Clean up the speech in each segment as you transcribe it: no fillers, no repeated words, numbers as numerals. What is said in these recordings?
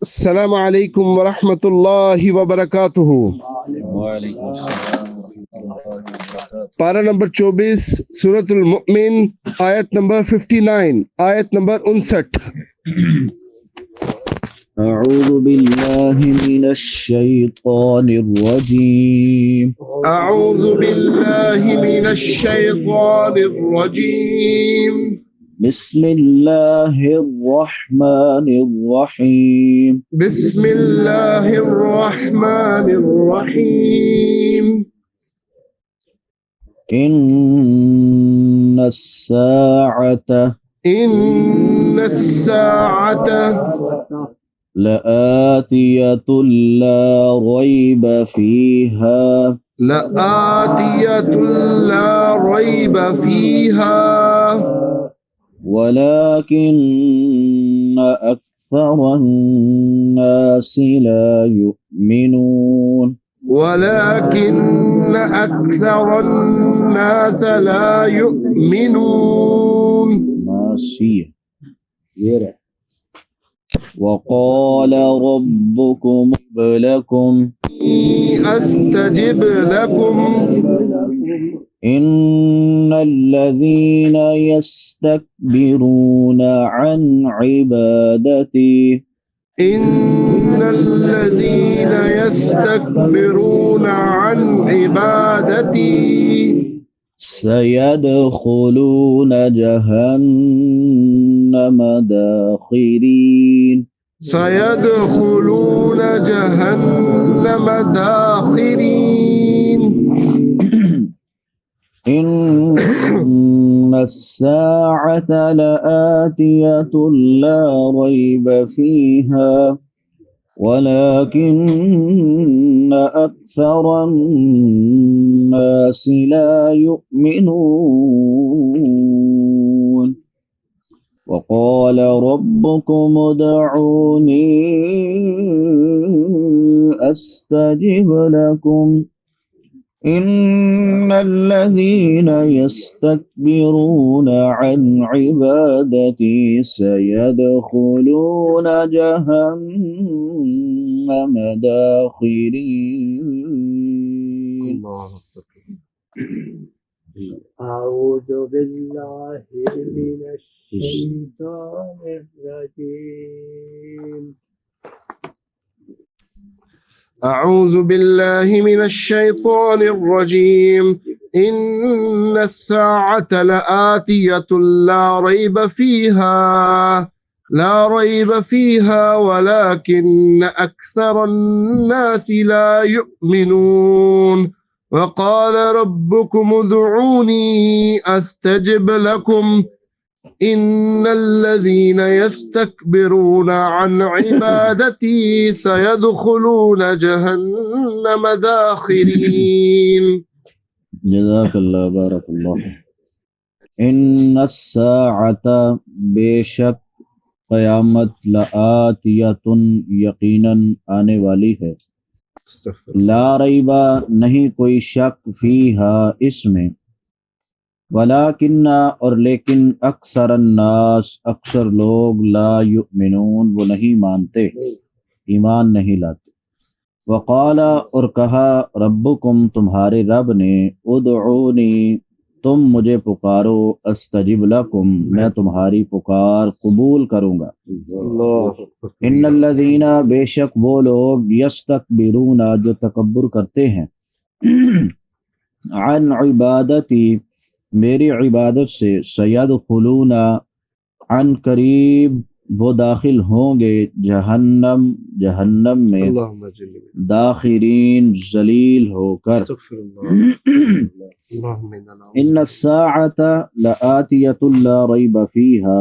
السلام علیکم ورحمۃ اللہ وبرکاتہ۔ وعلیکم السلام ورحمۃ اللہ وبرکاتہ۔ پارہ نمبر 24، سورۃ المؤمن، آیت نمبر 59، آیت نمبر 59۔ اعوذ باللہ من الشیطان الرجیم۔ اعوذ باللہ من الشیطان الرجیم۔ بسم اللہ الرحمن الرحیم۔ بسم اللہ الرحمن الرحیم۔ ان الساعۃ ان الساعة لآتیۃ لا ریب فیہا لآتیۃ لا ریب فیہا ولكن أكثر الناس لا يؤمنون۔ ولكن أكثر الناس لا يؤمنون۔ ناسية. وقال ربكم لكم أستجب لكم إن الذين يستكبرون عن عبادتي إن الذين يستكبرون عن عبادتي سيدخلون جهنم داخرين سيدخلون جهنم داخرين إن الساعة لآتية لا ريب فيها ولكن أكثر الناس لا يؤمنون۔ وقال ربكم ادعوني أستجب لكم إن الذين يستكبرون عن عبادتي سيدخلون جهنم داخرين۔ أعوذ بالله من الشيطان الرجيم۔ أعوذ بالله من الشيطان الرجيم۔ إن الساعة لآتية لا ريب فيها ولكن أكثر الناس لا يؤمنون۔ وقال ربكم ادعوني أستجب لكم إن الذين يستكبرون عن عبادتي سيدخلون جهنم داخرين۔ جزاک اللہ، بارک اللہ۔ ان الساعۃ، بے شک قیامت، لآتیۃ، یقیناً آنے والی ہے، لا ریب، نہیں کوئی شک، فیہا، اس میں، ولیکن، اور لیکن، اکثر الناس، اکثر لوگ، لا یؤمنون، وہ نہیں مانتے، ایمان نہیں لاتے۔ وقال، اور کہا، ربکم، تمہارے رب نے، ادعونی، تم مجھے پکارو، استجب لکم، میں تمہاری پکار قبول کروں گا۔ ان الذین، بے شک وہ لوگ، یستکبرون، جو تکبر کرتے ہیں، عن عبادتی، میری عبادت سے، سیدخلون، عن قریب، وہ داخل ہوں گے، جہنم، جہنم میں، اللهم جل داخرین، ذلیل ہو کر۔ استغفر الله اللهم إنا نعوذ ان الساعۃ لآتیۃ لا ریب فیہا،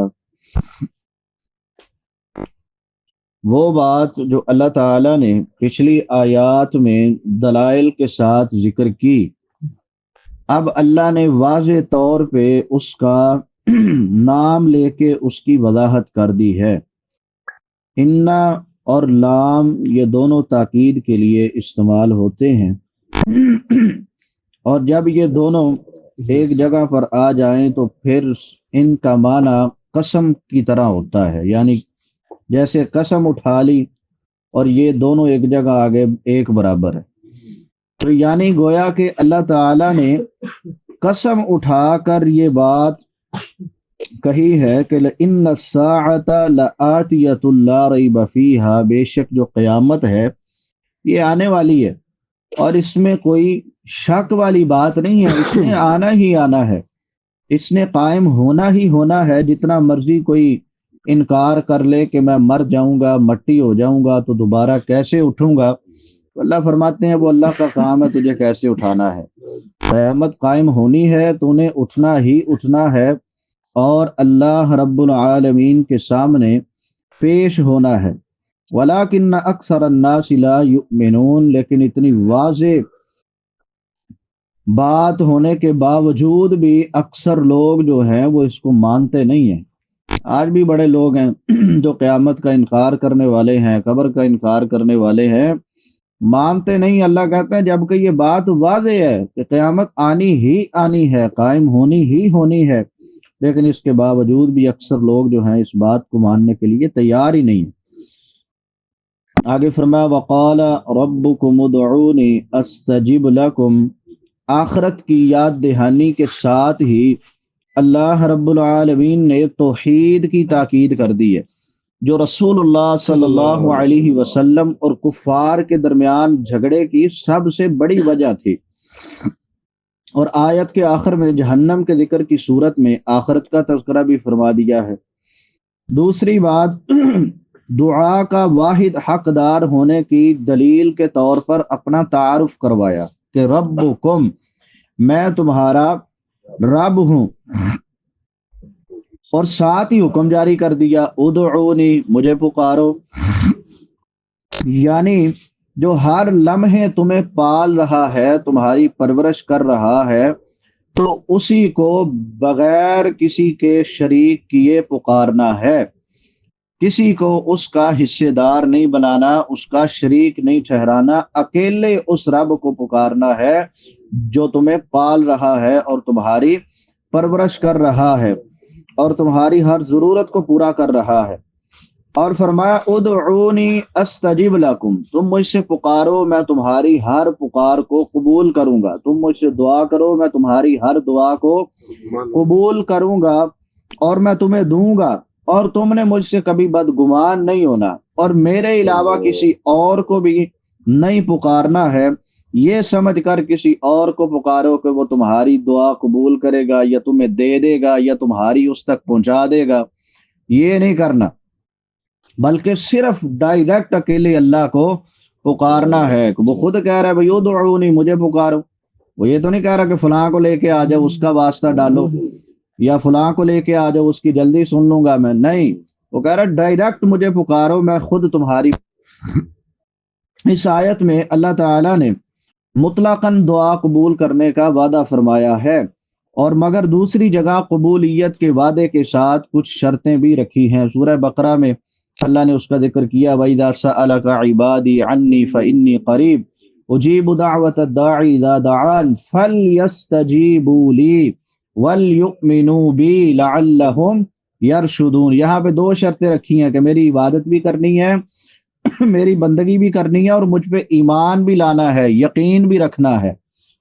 وہ بات جو اللہ تعالیٰ نے پچھلی آیات میں دلائل کے ساتھ ذکر کی، اب اللہ نے واضح طور پہ اس کا نام لے کے اس کی وضاحت کر دی ہے۔ ان اور لام، یہ دونوں تاکید کے لیے استعمال ہوتے ہیں، اور جب یہ دونوں ایک جگہ پر آ جائیں تو پھر ان کا معنی قسم کی طرح ہوتا ہے، یعنی جیسے قسم اٹھا لی اور یہ دونوں ایک جگہ آگے ایک برابر ہے۔ تو یعنی گویا کہ اللہ تعالیٰ نے قسم اٹھا کر یہ بات کہی ہے کہ ان الساعۃ لآتیۃ لا ریب فیہا، بے شک جو قیامت ہے یہ آنے والی ہے اور اس میں کوئی شک والی بات نہیں ہے، اس نے آنا ہی آنا ہے، اس نے قائم ہونا ہی ہونا ہے۔ جتنا مرضی کوئی انکار کر لے کہ میں مر جاؤں گا، مٹی ہو جاؤں گا تو دوبارہ کیسے اٹھوں گا، تو اللہ فرماتے ہیں وہ اللہ کا کام ہے تجھے کیسے اٹھانا ہے۔ قیامت قائم ہونی ہے تو انہیں اٹھنا ہی اٹھنا ہے اور اللہ رب العالمین کے سامنے پیش ہونا ہے۔ وَلَٰكِنَّ أَكْثَرَ النَّاسِ لَا يُؤْمِنُونَ، لیکن اتنی واضح بات ہونے کے باوجود بھی اکثر لوگ جو ہیں وہ اس کو مانتے نہیں ہیں۔ آج بھی بڑے لوگ ہیں جو قیامت کا انکار کرنے والے ہیں، قبر کا انکار کرنے والے ہیں، مانتے نہیں۔ اللہ کہتے ہیں جبکہ یہ بات واضح ہے کہ قیامت آنی ہی آنی ہے، قائم ہونی ہی ہونی ہے، لیکن اس کے باوجود بھی اکثر لوگ جو ہیں اس بات کو ماننے کے لیے تیار ہی نہیں ہیں۔ آگے فرمایا وقال ربکم ادعونی استجب لکم، آخرت کی یاد دہانی کے ساتھ ہی اللہ رب العالمین نے توحید کی تاکید کر دی ہے، جو رسول اللہ صلی اللہ علیہ وسلم اور کفار کے درمیان جھگڑے کی سب سے بڑی وجہ تھی۔ اور آیت کے آخر میں جہنم کے ذکر کی صورت میں آخرت کا تذکرہ بھی فرما دیا ہے۔ دوسری بات، دعا کا واحد حقدار ہونے کی دلیل کے طور پر اپنا تعارف کروایا کہ ربکم، میں تمہارا رب ہوں، اور ساتھ ہی حکم جاری کر دیا ادعونی، مجھے پکارو، یعنی جو ہر لمحے تمہیں پال رہا ہے، تمہاری پرورش کر رہا ہے، تو اسی کو بغیر کسی کے شریک کیے پکارنا ہے، کسی کو اس کا حصے دار نہیں بنانا، اس کا شریک نہیں ٹھہرانا، اکیلے اس رب کو پکارنا ہے جو تمہیں پال رہا ہے اور تمہاری پرورش کر رہا ہے اور تمہاری ہر ضرورت کو پورا کر رہا ہے۔ اور فرمایا ادعونی استجب لکم، تم مجھ سے پکارو میں تمہاری ہر پکار کو قبول کروں گا، تم مجھ سے دعا کرو میں تمہاری ہر دعا کو قبول کروں گا اور میں تمہیں دوں گا، اور تم نے مجھ سے کبھی بدگمان نہیں ہونا، اور میرے علاوہ کسی اور کو بھی نہیں پکارنا ہے، یہ سمجھ کر کسی اور کو پکارو کہ وہ تمہاری دعا قبول کرے گا یا تمہیں دے دے گا یا تمہاری اس تک پہنچا دے گا، یہ نہیں کرنا، بلکہ صرف ڈائریکٹ اکیلے اللہ کو پکارنا ہے۔ وہ خود کہہ رہا ہے بھائی ادعونی، مجھے پکارو، وہ یہ تو نہیں کہہ رہا کہ فلاں کو لے کے آ جاؤ، اس کا واسطہ ڈالو، یا فلاں کو لے کے آ جاؤ اس کی جلدی سن لوں گا میں، نہیں، وہ کہہ رہا ہے ڈائریکٹ مجھے پکارو، میں خود تمہاری۔ اس آیت میں اللہ تعالیٰ نے مطلقاً دعا قبول کرنے کا وعدہ فرمایا ہے، اور مگر دوسری جگہ قبولیت کے وعدے کے ساتھ کچھ شرطیں بھی رکھی ہیں۔ سورہ بقرہ میں اللہ نے اس کا ذکر کیا وَإِذَا سَأَلَكَ عِبَادِي عَنِّي فَإِنِّي قَرِيبٌ أُجِيبُ دَعْوَةَ الدَّاعِ إِذَا دَعَانِ فَلْيَسْتَجِيبُوا لِي وَلْيُؤْمِنُوا بِي لَعَلَّهُمْ يَرْشُدُونَ۔ یہاں پہ دو شرطیں رکھی ہیں کہ میری عبادت بھی کرنی ہے، میری بندگی بھی کرنی ہے، اور مجھ پہ ایمان بھی لانا ہے، یقین بھی رکھنا ہے۔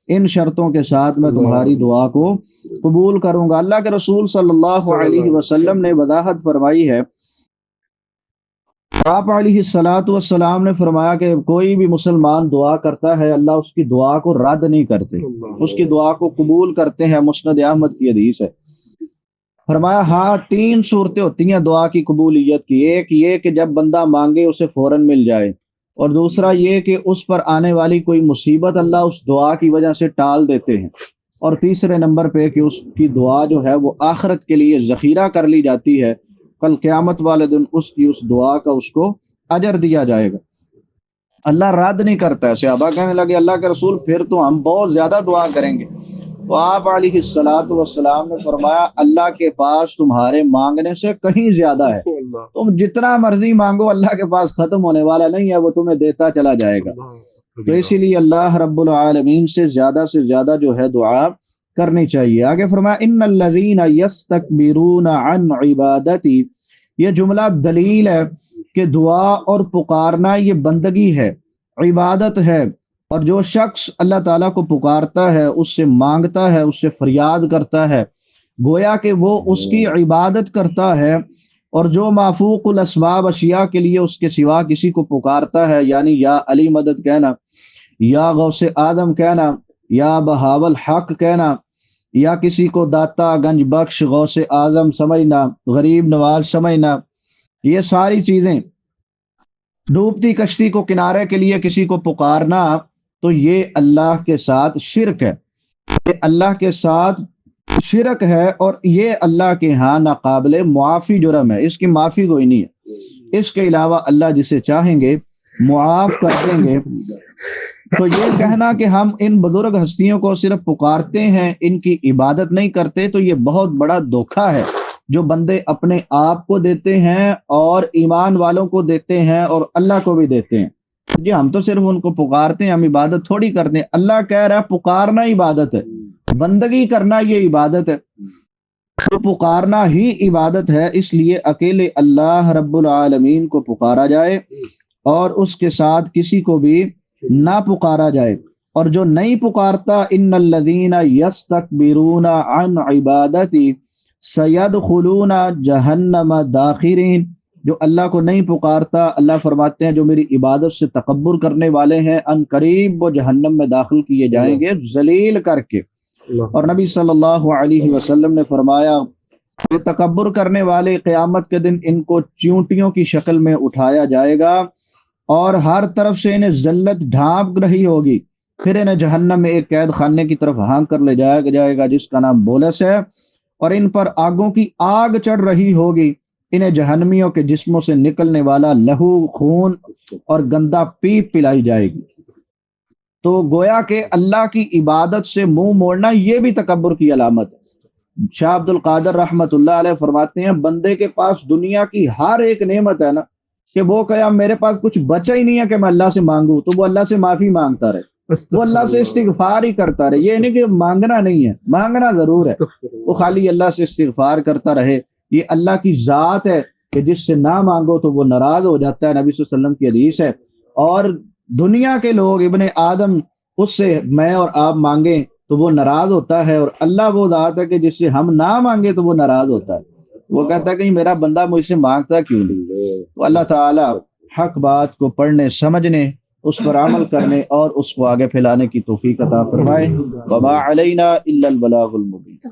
ان شرطوں کے ساتھ میں تمہاری دعا کو قبول کروں گا۔ اللہ کے رسول صلی اللہ علیہ وسلم نے وضاحت فرمائی ہے، آپ علیہ الصلاۃ والسلام نے فرمایا کہ کوئی بھی مسلمان دعا کرتا ہے اللہ اس کی دعا کو رد نہیں کرتے، اس کی دعا کو قبول کرتے ہیں۔ مسند احمد کی حدیث ہے۔ فرمایا ہاں، تین صورتیں ہوتی ہیں دعا کی قبولیت کی، ایک یہ کہ جب بندہ مانگے اسے فوراً مل جائے، اور دوسرا یہ کہ اس پر آنے والی کوئی مصیبت اللہ اس دعا کی وجہ سے ٹال دیتے ہیں، اور تیسرے نمبر پہ کہ اس کی دعا جو ہے وہ آخرت کے لیے ذخیرہ کر لی جاتی ہے، کل قیامت والے دن اس کی اس دعا کا اس کو اجر دیا جائے گا۔ اللہ رد نہیں کرتا ہے۔ صحابہ کہنے لگے اللہ کے رسول پھر تو ہم بہت زیادہ دعا کریں گے، تو آپ علیہ الصلاۃ والسلام نے فرمایا اللہ کے پاس تمہارے مانگنے سے کہیں زیادہ ہے، تم جتنا مرضی مانگو اللہ کے پاس ختم ہونے والا نہیں ہے، وہ تمہیں دیتا چلا جائے گا۔ تو اسی لیے اللہ رب العالمین سے زیادہ جو ہے دعا کرنی چاہیے۔ آگے فرمایا ان الذین یستکبرون عن عبادتی، یہ جملہ دلیل ہے کہ دعا اور پکارنا یہ بندگی ہے، عبادت ہے، اور جو شخص اللہ تعالیٰ کو پکارتا ہے، اس سے مانگتا ہے، اس سے فریاد کرتا ہے، گویا کہ وہ اس کی عبادت کرتا ہے۔ اور جو مافوق الاسباب اشیاء کے لیے اس کے سوا کسی کو پکارتا ہے، یعنی یا علی مدد کہنا، یا غوث آدم کہنا، یا بہاول حق کہنا، یا کسی کو داتا گنج بخش غوث اعظم سمجھنا، غریب نواز سمجھنا، یہ ساری چیزیں، ڈوبتی کشتی کو کنارے کے لیے کسی کو پکارنا، تو یہ اللہ کے ساتھ شرک ہے، یہ اللہ کے ساتھ شرک ہے، اور یہ اللہ کے ہاں ناقابل معافی جرم ہے، اس کی معافی کوئی نہیں ہے۔ اس کے علاوہ اللہ جسے چاہیں گے معاف کر دیں گے۔ تو یہ کہنا کہ ہم ان بزرگ ہستیوں کو صرف پکارتے ہیں، ان کی عبادت نہیں کرتے، تو یہ بہت بڑا دھوکہ ہے جو بندے اپنے آپ کو دیتے ہیں اور ایمان والوں کو دیتے ہیں اور اللہ کو بھی دیتے ہیں۔ جی ہم تو صرف ان کو پکارتے ہیں، ہم عبادت تھوڑی کرتے ہیں۔ اللہ کہہ رہا ہے پکارنا عبادت ہے، بندگی کرنا یہ عبادت ہے، تو پکارنا ہی عبادت ہے۔ اس لیے اکیلے اللہ رب العالمین کو پکارا جائے اور اس کے ساتھ کسی کو بھی نہ پکارا جائے۔ اور جو نہیں پکارتا، ان الذین یستکبرون عن عبادتی سیدخلون جہنم داخرین، جو اللہ کو نہیں پکارتا، اللہ فرماتے ہیں جو میری عبادت سے تکبر کرنے والے ہیں، ان قریب وہ جہنم میں داخل کیے جائیں گے ذلیل کر کے۔ اور نبی صلی اللہ علیہ وسلم نے فرمایا کہ تکبر کرنے والے قیامت کے دن ان کو چیونٹیوں کی شکل میں اٹھایا جائے گا اور ہر طرف سے انہیں ذلت ڈھانپ رہی ہوگی، پھر انہیں جہنم میں ایک قید خانے کی طرف ہانک کر لے جایا جائے گا جس کا نام بولس ہے، اور ان پر آگوں کی آگ چڑھ رہی ہوگی، انہیں جہنمیوں کے جسموں سے نکلنے والا لہو، خون اور گندا پیپ پلائی جائے گی۔ تو گویا کہ اللہ کی عبادت سے منہ موڑنا یہ بھی تکبر کی علامت ہے۔ شاہ عبد القادر رحمت اللہ علیہ فرماتے ہیں بندے کے پاس دنیا کی ہر ایک نعمت ہے نا، کہ وہ کہا میرے پاس کچھ بچا ہی نہیں ہے کہ میں اللہ سے مانگوں، تو وہ اللہ سے معافی مانگتا رہے، وہ اللہ سے استغفار ہی کرتا رہے۔ یہ نہیں کہ مانگنا نہیں ہے، مانگنا ضرور ہے، وہ خالی اللہ سے استغفار کرتا رہے۔ یہ اللہ کی ذات ہے کہ جس سے نہ مانگو تو وہ ناراض ہو جاتا ہے، نبی صلی اللہ علیہ وسلم کی حدیث ہے۔ اور دنیا کے لوگ ابن آدم اس سے میں اور آپ مانگیں تو وہ ناراض ہوتا ہے، اور اللہ وہ ذات ہے کہ جس سے ہم نہ مانگے تو وہ ناراض ہوتا ہے، وہ کہتا ہے کہ میرا بندہ مجھ سے مانگتا کیوں نہیں۔ تو اللہ تعالی حق بات کو پڑھنے، سمجھنے، اس پر عمل کرنے اور اس کو آگے پھیلانے کی توفیق عطا فرمائے۔ وما علینا الا البلاغ المبین۔